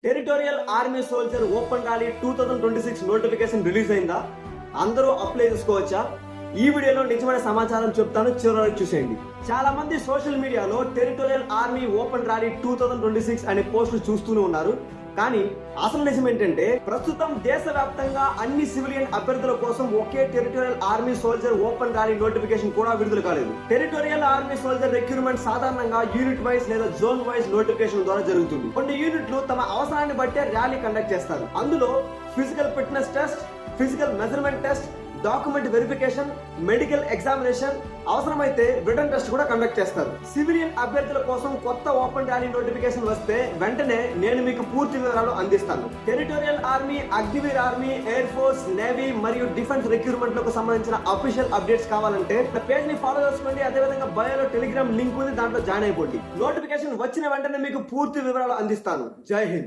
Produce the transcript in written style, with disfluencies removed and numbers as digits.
Territorial army soldier open rally 2026 notification release అయిందా? అందరూ apply చేసుకోవచ్చా? ఈ వీడియోలో నిజమైన సమాచారం చెప్తాను, చివరి చూసేయండి. చాలా మంది సోషల్ మీడియాలో టెరిటోరియల్ ఆర్మీ ఓపెన్ ర్యాలీ 2026 అనే పోస్టులు చూస్తూనే ఉన్నారు. కానీ అసలు నిజం ఏంటంటే, ప్రస్తుతం దేశవ్యాప్తంగా అన్ని సివిలియన్ అభ్యర్థుల కోసం ఒకే territorial army soldier open rally notification కూడా విడుదల కాలేదు. టెరిటోరియల్ ఆర్మీ సోల్జర్ రిక్రూట్మెంట్ సాధారణంగా యూనిట్ వైజ్ లేదా జోన్ వైజ్ నోటిఫికేషన్ ద్వారా జరుగుతుంది. కొన్ని యూనిట్లు తమ అవసరాన్ని బట్టే ర్యాలీ కండక్ట్ చేస్తారు. అందులో physical fitness test, physical measurement test, document verification, medical examination, అవసరమైతే రిటర్న్ టెస్ట్ కూడా కండక్ట్ చేస్తారు. సివిలియన్ అభ్యర్థుల కోసం కొత్త ఓపెన్ ర్యాలీ నోటిఫికేషన్ వస్తే వెంటనే నేను మీకు పూర్తి వివరాలు అందిస్తాను. Territorial army, Agniveer army, air force, navy మరియు డిఫెన్స్ రిక్రూట్మెంట్ లకు సంబంధించిన అఫీషియల్ అప్డేట్స్ కావాలంటే నా పేజ్ ని ఫాలో చేసుకోండి. అదేవిధంగా బయోలో టెలిగ్రామ్ లింక్ ఉంది, దాంట్లో జాయిన్ అయిపోండి. నోటిఫికేషన్ వచ్చిన వెంటనే మీకు పూర్తి వివరాలు అందిస్తాను. జై హింద్.